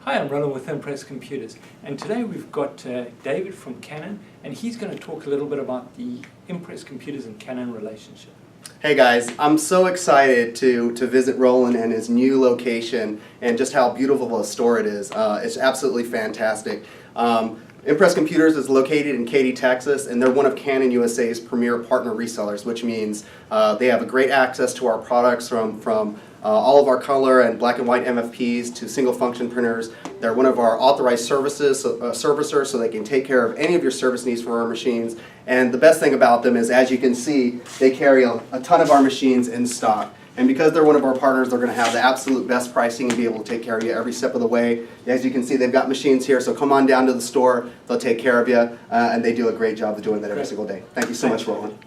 Hi, I'm Roland with Impress Computers, and today we've got David from Canon, and he's going to talk a little bit about the Impress Computers and Canon relationship. Hey guys, I'm so excited to visit Roland and his new location and just how beautiful a store it is. It's absolutely fantastic. Impress Computers is located in Katy, Texas, and they're one of Canon USA's premier partner resellers, which means they have a great access to our products from all of our color and black and white MFPs to single function printers. They're one of our authorized servicers, so they can take care of any of your service needs for our machines. And the best thing about them is, as you can see, they carry a ton of our machines in stock. And because they're one of our partners, they're going to have the absolute best pricing and be able to take care of you every step of the way. As you can see, they've got machines here, so come on down to the store. They'll take care of you, and they do a great job of doing that every single day. Thank you so much, Roland.